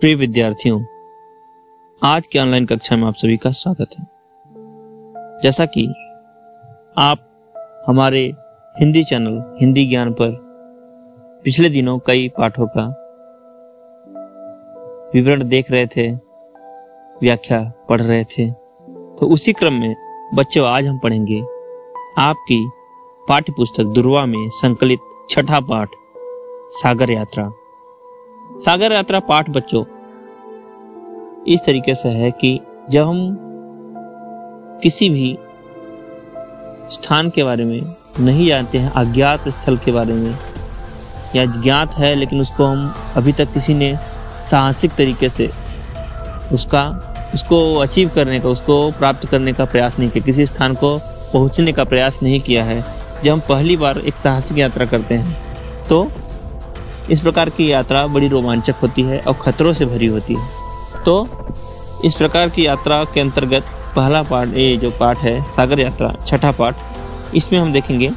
प्रिय विद्यार्थियों, आज की ऑनलाइन कक्षा में आप सभी का स्वागत है। जैसा कि आप हमारे हिंदी चैनल हिंदी ज्ञान पर पिछले दिनों कई पाठों का विवरण देख रहे थे, व्याख्या पढ़ रहे थे, तो उसी क्रम में बच्चों आज हम पढ़ेंगे आपकी पाठ्य पुस्तक दुर्वा में संकलित छठा पाठ सागर यात्रा। सागर यात्रा पाठ बच्चों इस तरीके से है कि जब हम किसी भी स्थान के बारे में नहीं जानते हैं, अज्ञात स्थल के बारे में, या ज्ञात है लेकिन उसको हम अभी तक किसी ने साहसिक तरीके से उसको अचीव करने का, उसको प्राप्त करने का प्रयास नहीं किया, किसी स्थान को पहुंचने का प्रयास नहीं किया है। जब हम पहली बार एक साहसिक यात्रा करते हैं तो इस प्रकार की यात्रा बड़ी रोमांचक होती है और खतरों से भरी होती है। तो इस प्रकार की यात्रा के अंतर्गत पहला पाठ, ये जो पाठ है सागर यात्रा छठा पाठ, इसमें हम देखेंगे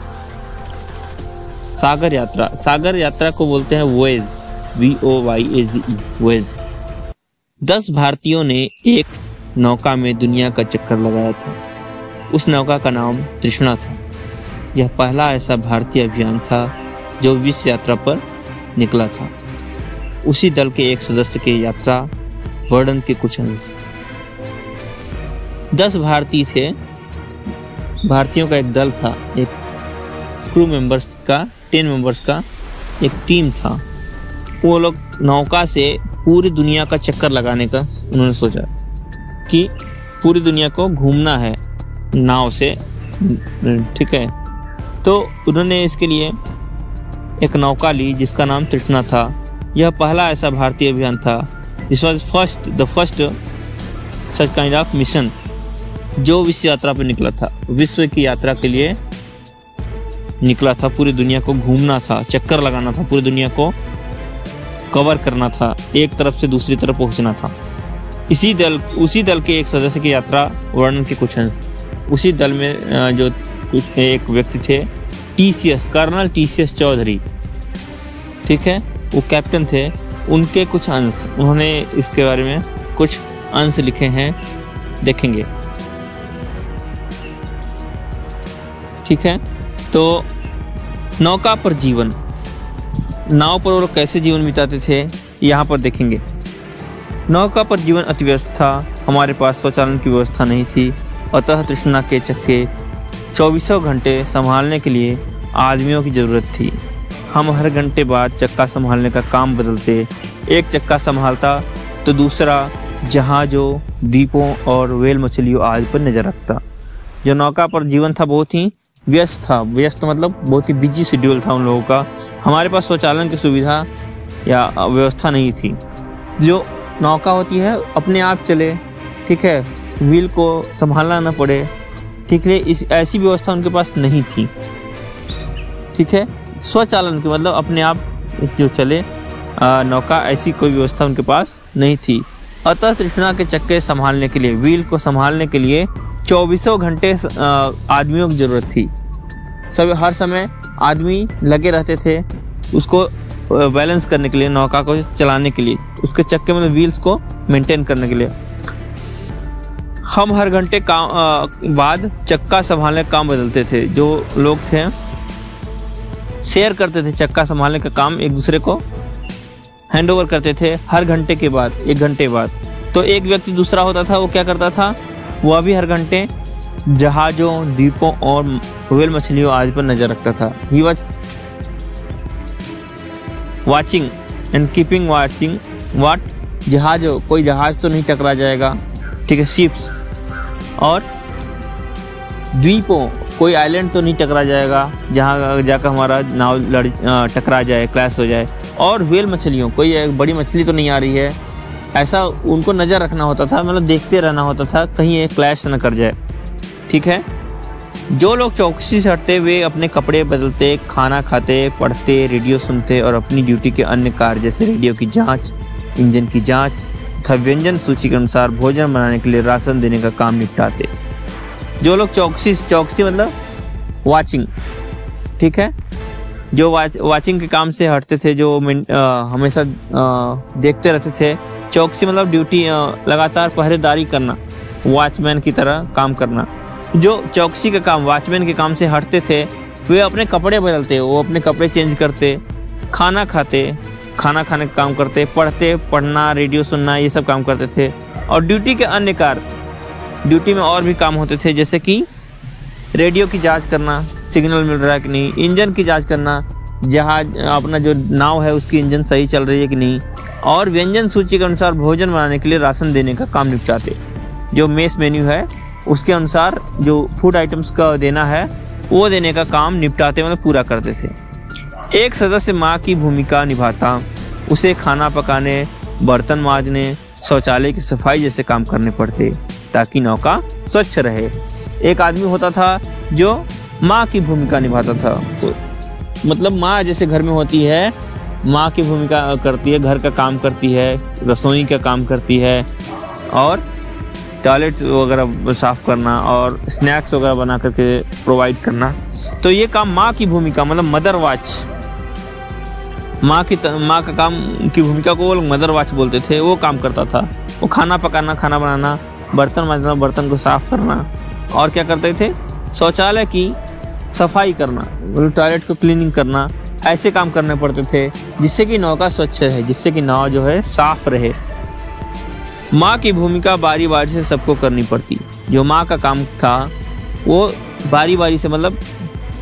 सागर यात्रा। सागर यात्रा को बोलते हैं वोयेज, VOYAGE, वोयेज। 10 भारतीयों ने एक नौका में दुनिया का चक्कर लगाया था। उस नौका का नाम तृष्णा था। यह पहला ऐसा भारतीय अभियान था जो विश्व यात्रा पर निकला था। उसी दल के एक सदस्य के यात्रा वर्णन के कुछ अंश। 10 भारतीय थे, भारतीयों का एक दल था, एक क्रू मेंबर्स का 10 मेंबर्स का एक टीम था। वो लोग नौका से पूरी दुनिया का चक्कर लगाने का उन्होंने सोचा कि पूरी दुनिया को घूमना है नाव से, ठीक है। तो उन्होंने इसके लिए एक नौका ली जिसका नाम तृष्णा था। यह पहला ऐसा भारतीय अभियान था, this was the first such kind of mission जो विश्व यात्रा पर निकला था। विश्व की यात्रा के लिए निकला था, पूरी दुनिया को घूमना था, चक्कर लगाना था, पूरी दुनिया को कवर करना था, एक तरफ से दूसरी तरफ पहुंचना था। उसी दल के एक सदस्य की यात्रा वर्णन के कुछ अंश। उसी दल में जो कुछ एक व्यक्ति थे, TCS, कर्नल TCS चौधरी, ठीक है, वो कैप्टन थे। उनके कुछ अंश, उन्होंने इसके बारे में कुछ अंश लिखे हैं, देखेंगे, ठीक है। तो नौका पर जीवन, नाव पर वो लोग कैसे जीवन बिताते थे यहाँ पर देखेंगे। नौका पर जीवन अति व्यस्त था। हमारे पास शौचालय की व्यवस्था नहीं थी, अतः तृष्णा के चक्के 24 घंटे संभालने के लिए आदमियों की जरूरत थी। हम हर घंटे बाद चक्का संभालने का काम बदलते। एक चक्का संभालता तो दूसरा जहाजों, द्वीपों और व्हेल मछलियों आदि पर नजर रखता। जो नौका पर जीवन था बहुत ही व्यस्त था। व्यस्त मतलब बहुत ही बिजी शेड्यूल था उन लोगों का। हमारे पास शौचालय की सुविधा या व्यवस्था नहीं थी। जो नौका होती है अपने आप चले, ठीक है, व्हील को संभालना न पड़े, ठीक है, इस ऐसी व्यवस्था उनके पास नहीं थी, ठीक है। स्वचालन की मतलब अपने आप जो चले नौका, ऐसी कोई व्यवस्था उनके पास नहीं थी। अतः तृष्णा के चक्के संभालने के लिए, व्हील को संभालने के लिए 24 घंटे आदमियों की जरूरत थी। सब हर समय आदमी लगे रहते थे उसको बैलेंस करने के लिए, नौका को चलाने के लिए, उसके चक्के मतलब व्हील्स को मेंटेन करने के लिए। हम हर घंटे बाद चक्का संभालने का काम बदलते थे। जो लोग थे शेयर करते थे, चक्का संभालने का काम एक दूसरे को हैंड ओवर करते थे हर घंटे के बाद, 1 घंटे बाद। तो एक व्यक्ति दूसरा होता था, वो क्या करता था, वह भी हर घंटे जहाजों, द्वीपों और व्हेल मछलियों आदि पर नजर रखता था। He was watching and keeping watching what, जहाजों, कोई जहाज तो नहीं टकरा जाएगा, ठीक है, शिप्स, और द्वीपों, कोई आइलैंड तो नहीं टकरा जाएगा जहाँ जाकर हमारा नाव टकरा जाए, क्रैश हो जाए, और व्हेल मछलियों, कोई एक बड़ी मछली तो नहीं आ रही है, ऐसा उनको नज़र रखना होता था, मतलब देखते रहना होता था कहीं ये क्लैश न कर जाए, ठीक है। जो लोग चौकसी से हटते वे अपने कपड़े बदलते, खाना खाते, पढ़ते, रेडियो सुनते और अपनी ड्यूटी के अन्य कार्य जैसे रेडियो की जाँच, इंजन की जाँच तथा व्यंजन सूची के अनुसार भोजन बनाने के लिए राशन देने का काम निपटाते। जो लोग चौकसी मतलब वाचिंग, ठीक है, जो वाचिंग के काम से हटते थे, जो हमेशा देखते रहते थे चौकसी मतलब ड्यूटी, लगातार पहरेदारी करना, वॉचमैन की तरह काम करना। जो चौकसी का काम वॉचमैन के काम से हटते थे वे अपने कपड़े बदलते, वो अपने कपड़े चेंज करते, खाना खाते, खाना खाने का काम करते, पढ़ते, पढ़ना, रेडियो सुनना, ये सब काम करते थे। और ड्यूटी के अन्य कार्य, ड्यूटी में और भी काम होते थे, जैसे कि रेडियो की जांच करना, सिग्नल मिल रहा है कि नहीं, इंजन की जांच करना, जहाज अपना जो नाव है उसकी इंजन सही चल रही है कि नहीं, और व्यंजन सूची के अनुसार भोजन बनाने के लिए राशन देने का काम निपटाते। जो मेस मेन्यू है उसके अनुसार जो फूड आइटम्स का देना है वो देने का काम निपटाते, मतलब पूरा करते थे। एक सदस्य माँ की भूमिका निभाता, उसे खाना पकाने, बर्तन मांजने, शौचालय की सफाई जैसे काम करने पड़ते ताकि नौका स्वच्छ रहे। एक आदमी होता था जो माँ की भूमिका निभाता था, तो मतलब माँ जैसे घर में होती है, माँ की भूमिका करती है, घर का काम करती है, रसोई का काम करती है, और टॉयलेट वगैरह साफ करना और स्नैक्स वगैरह बना करके प्रोवाइड करना। तो ये काम माँ की भूमिका, मतलब मदर वॉच, माँ का काम की भूमिका को वो लोग मदर वॉच बोलते थे, वो काम करता था। वो खाना पकाना, खाना बनाना, बर्तन मांजना, बर्तन को साफ करना, और क्या करते थे, शौचालय की सफाई करना, मतलब टॉयलेट को क्लीनिंग करना, ऐसे काम करने पड़ते थे जिससे कि नौका स्वच्छ रहे, जिससे कि नाव जो है साफ रहे। माँ की भूमिका बारी बारी से सबको करनी पड़ती। जो माँ का काम था वो बारी बारी से, मतलब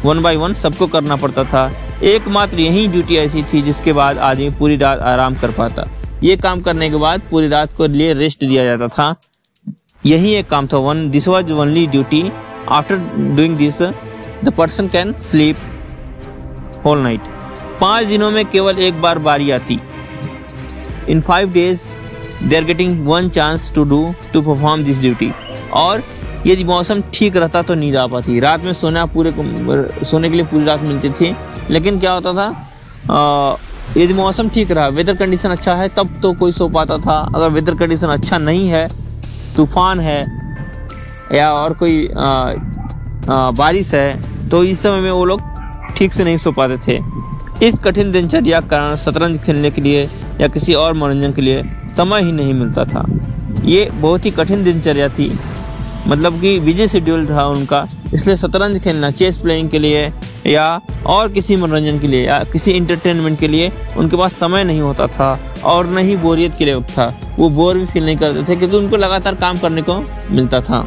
1 by 1 सबको करना पड़ता था। एकमात्र यही ड्यूटी ऐसी थी जिसके बाद आदमी पूरी रात आराम कर पाता। ये काम करने के बाद पूरी रात को लिए रेस्ट दिया जाता था। यही एक काम था, this was only duty. After doing this the person can sleep whole night. 5 दिनों में केवल एक बार बारी आती। इन 5 days they are getting one chance to perform this duty। और यदि मौसम ठीक रहता तो नींद आ पाती। रात में सोने के लिए पूरी रात मिलती थी, लेकिन क्या होता था, यदि मौसम ठीक रहा, वेदर कंडीशन अच्छा है, तब तो कोई सो पाता था। अगर वेदर कंडीशन अच्छा नहीं है, तूफान है या और कोई बारिश है, तो इस समय में वो लोग ठीक से नहीं सो पाते थे। इस कठिन दिनचर्या के कारण शतरंज खेलने के लिए या किसी और मनोरंजन के लिए समय ही नहीं मिलता था। ये बहुत ही कठिन दिनचर्या थी, मतलब कि बिजी शेड्यूल था उनका, इसलिए शतरंज खेलना, चेस प्लेइंग के लिए या और किसी मनोरंजन के लिए या किसी इंटरटेनमेंट के लिए उनके पास समय नहीं होता था, और न ही बोरियत के लिए वक्त था। वो बोर भी फील नहीं करते थे क्योंकि उनको लगातार काम करने को मिलता था।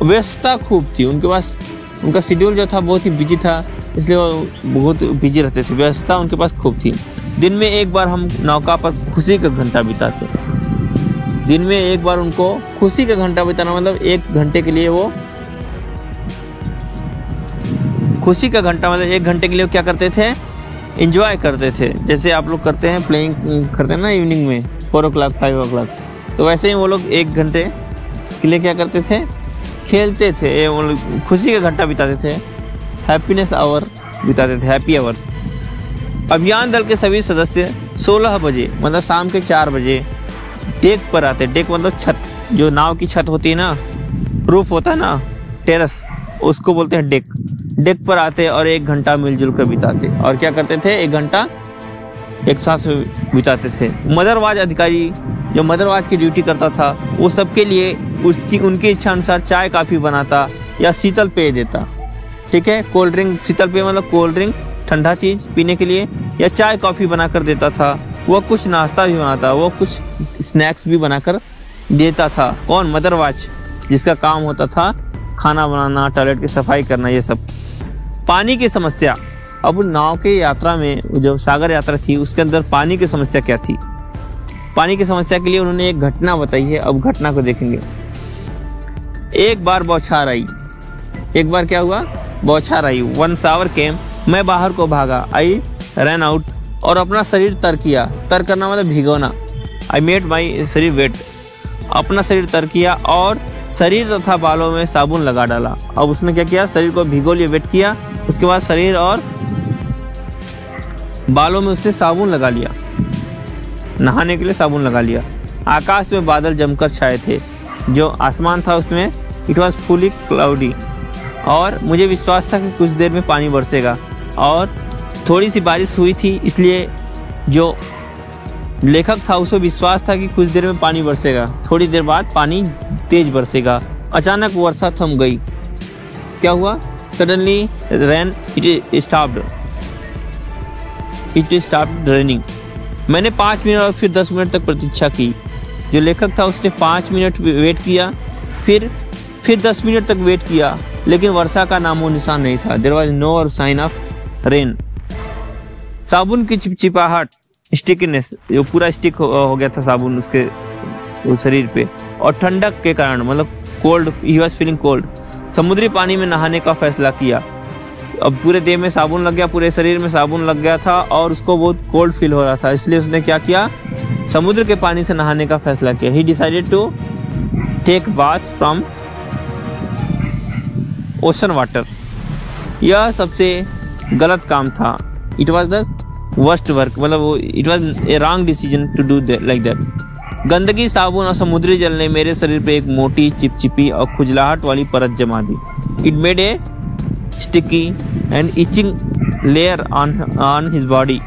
व्यस्तता खूब थी उनके पास, उनका शेड्यूल जो था बहुत ही बिजी था, इसलिए वो बहुत बिजी रहते थे। व्यस्तता उनके पास खूब थी। दिन में एक बार हम नौका पर खुशी का घंटा बिताते। दिन में एक बार उनको खुशी का घंटा बिताना, मतलब 1 घंटे के लिए वो खुशी का घंटा, मतलब 1 घंटे के लिए क्या करते थे, एंजॉय करते थे। जैसे आप लोग करते हैं, प्लेइंग करते हैं ना इवनिंग में 4 o'clock 5 o'clock, तो वैसे ही वो लोग 1 घंटे के लिए क्या करते थे, खेलते थे। वो लोग खुशी का घंटा बिताते थे, हैप्पीनेस आवर बिताते थे, हैप्पी आवर्स। अभियान दल के सभी सदस्य 16 बजे, मतलब शाम के 4 बजे डेक पर आते। डेक मतलब छत, जो नाव की छत होती है ना, रूफ होता है ना, टेरेस, उसको बोलते हैं डेक। डेक पर आते और 1 घंटा मिलजुल कर बिताते। और क्या करते थे, 1 घंटा एक साथ बिताते थे। मदरवाज अधिकारी जो मदरवाज की ड्यूटी करता था, वो सबके लिए उनकी इच्छा अनुसार चाय काफ़ी बनाता या शीतल पेय देता। ठीक है, कोल्ड ड्रिंक, शीतल पेय मतलब कोल्ड ड्रिंक, ठंडा चीज़ पीने के लिए, या चाय कॉफ़ी बना कर देता था। वो कुछ नाश्ता भी बनाता, वो कुछ स्नैक्स भी बनाकर देता था। कौन, मदरवाज, जिसका काम होता था खाना बनाना, टॉयलेट की सफाई करना, ये सब। पानी की समस्या, अब नाव के यात्रा में जो सागर यात्रा थी उसके अंदर पानी की समस्या क्या थी। पानी की समस्या के लिए उन्होंने एक घटना बताई है। अब घटना को देखेंगे। एक बार बौछार आई। एक बार क्या हुआ, बौछार आई। 1 shower came, मैं बाहर को भागा, आई रन आउट, और अपना शरीर तर किया। तर करना मतलब भिगोना। आई मेड माई शरीर वेट, अपना शरीर तर किया और शरीर तथा बालों में साबुन लगा डाला। अब उसने क्या किया, शरीर को भिगो लिया, वेट किया, उसके बाद शरीर और बालों में उसने साबुन लगा लिया, नहाने के लिए साबुन लगा लिया। आकाश में बादल जमकर छाए थे, जो आसमान था उसमें इट वॉज फुली क्लाउडी, और मुझे विश्वास था कि कुछ देर में पानी बरसेगा। और थोड़ी सी बारिश हुई थी, इसलिए जो लेखक था उसको विश्वास था कि कुछ देर में पानी बरसेगा, थोड़ी देर बाद पानी तेज बरसेगा। अचानक वर्षा थम गई। क्या हुआ? Suddenly rain it stopped raining. मैंने 5 मिनट और फिर 10 मिनट तक प्रतीक्षा की। जो लेखक था उसने 5 मिनट वेट किया, फिर 10 मिनट तक वेट किया, लेकिन वर्षा का नामो निशान नहीं था। There was no sign of rain. साबुन की चिपचिपाहट, स्टिकीनेस, जो पूरा स्टिक हो गया था साबुन उसके शरीर पे, और ठंडक के कारण, मतलब cold, he was feeling cold. समुद्री पानी में नहाने का फैसला किया। अब पूरे देह में साबुन लग गया, पूरे शरीर में साबुन लग गया था और उसको बहुत कोल्ड फील हो रहा था, इसलिए उसने क्या किया? समुद्र के पानी से नहाने का फैसला किया। He decided to take bath from ocean water. यह सबसे गलत काम था। It was the worst work, मतलब it was a wrong decision to do like that. गंदगी, साबुन और समुद्री जल ने मेरे शरीर पे एक मोटी, चिपचिपी और खुजलाहट वाली परत जमा दी। It made a sticky and itching layer on his body.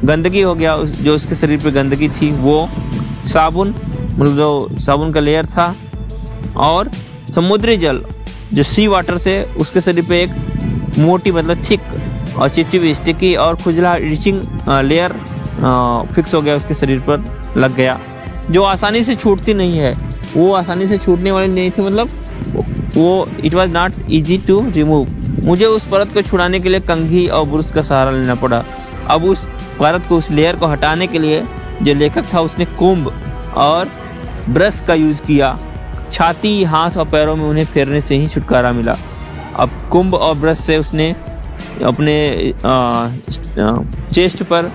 गंदगी हो गया, जो उसके शरीर पे गंदगी थी वो साबुन, मतलब जो साबुन का लेयर था, और समुद्री जल जो सी वाटर से उसके शरीर पे एक मोटी, मतलब थिक और चिपचिपी, स्टिकी और खुजला इचिंग लेयर फिक्स हो गया, उसके शरीर पर लग गया, जो आसानी से छूटती नहीं है। वो आसानी से छूटने वाली नहीं थी, मतलब वो it was not easy to remove. मुझे उस परत को छुड़ाने के लिए कंघी और ब्रश का सहारा लेना पड़ा। अब उस परत को, उस लेयर को हटाने के लिए जो लेखक था उसने कोम्ब और ब्रश का यूज किया। छाती, हाथ और पैरों में उन्हें फेरने से ही छुटकारा मिला। अब कुंभ और ब्रश से उसने अपने चेस्ट पर,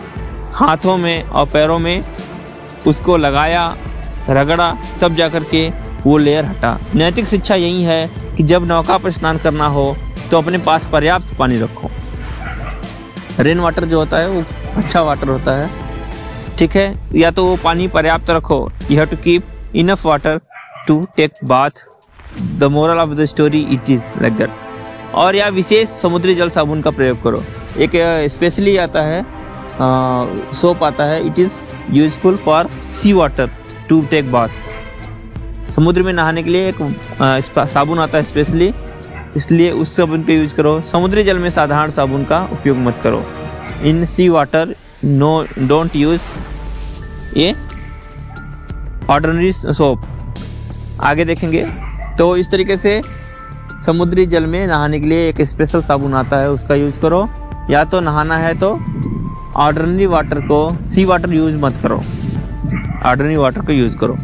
हाथों में और पैरों में उसको लगाया, रगड़ा, तब जाकर के वो लेयर हटा। नैतिक शिक्षा यही है कि जब नौका पर स्नान करना हो तो अपने पास पर्याप्त पानी रखो। रेन वाटर जो होता है वो अच्छा वाटर होता है, ठीक है, या तो वो पानी पर्याप्त रखो। You have to keep enough water to take bath. The moral of the story it is like that. और या विशेष समुद्री जल साबुन का प्रयोग करो। एक स्पेशली आता है सोप आता है, it is useful for sea water to take bath. समुद्र में नहाने के लिए एक साबुन आता है स्पेशली, इसलिए उस साबुन का यूज करो। समुद्री जल में साधारण साबुन का उपयोग मत करो। In sea water no don't use a ordinary soap. आगे देखेंगे तो इस तरीके से समुद्री जल में नहाने के लिए एक स्पेशल साबुन आता है, उसका यूज करो। या तो नहाना है तो ऑर्डिनरी वाटर को, सी वाटर यूज मत करो, ऑर्डिनरी वाटर को यूज करो।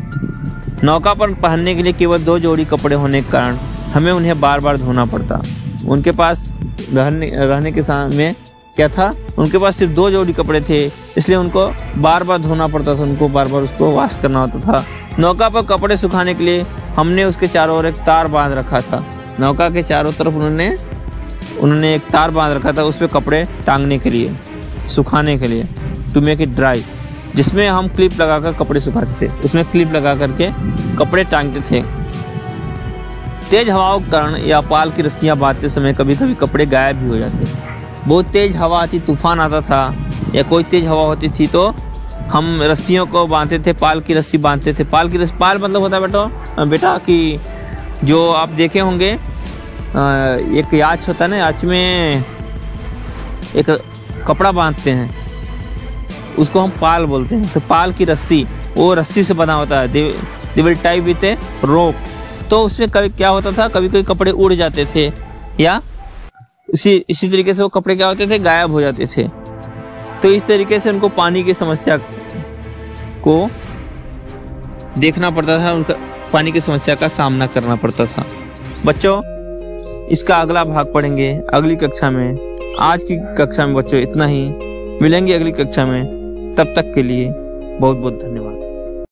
नौका पर पहनने के लिए केवल 2 जोड़ी कपड़े होने के कारण हमें उन्हें बार बार धोना पड़ता। उनके पास रहने के समय क्या था, उनके पास सिर्फ 2 जोड़ी कपड़े थे, इसलिए उनको बार बार धोना पड़ता था, उनको बार बार उसको वॉश करना होता था। नौका पर कपड़े सुखाने के लिए हमने उसके चारों ओर एक तार बांध रखा था। नौका के चारों तरफ उन्होंने एक तार बांध रखा था, उस पर कपड़े टांगने के लिए, सुखाने के लिए, टू मेक इट ड्राई, जिसमें हम क्लिप लगाकर कपड़े सुखाते थे। उसमें क्लिप लगा करके कपड़े टांगते थे। तेज हवाओं के कारण या पाल की रस्सियां बांधते समय कभी कभी कपड़े गायब भी हो जाते। बहुत तेज हवा आती, तूफान आता था या कोई तेज हवा होती थी तो हम रस्सियों को बांधते थे, पाल की रस्सी बांधते थे। पाल मतलब होता है बेटा कि जो आप देखे होंगे एक याच होता है ना, याच में एक कपड़ा बांधते हैं, उसको हम पाल बोलते हैं। तो पाल की रस्सी, वो रस्सी से बना होता है, दे विल टाई विथ ए रोप। तो उसमें कभी क्या होता था, कभी कोई कपड़े उड़ जाते थे या इसी तरीके से वो कपड़े क्या होते थे, गायब हो जाते थे। तो इस तरीके से उनको पानी की समस्या को देखना पड़ता था, उनका पानी की समस्या का सामना करना पड़ता था। बच्चों, इसका अगला भाग पढ़ेंगे अगली कक्षा में। आज की कक्षा में बच्चों इतना ही, मिलेंगे अगली कक्षा में। तब तक के लिए बहुत बहुत धन्यवाद।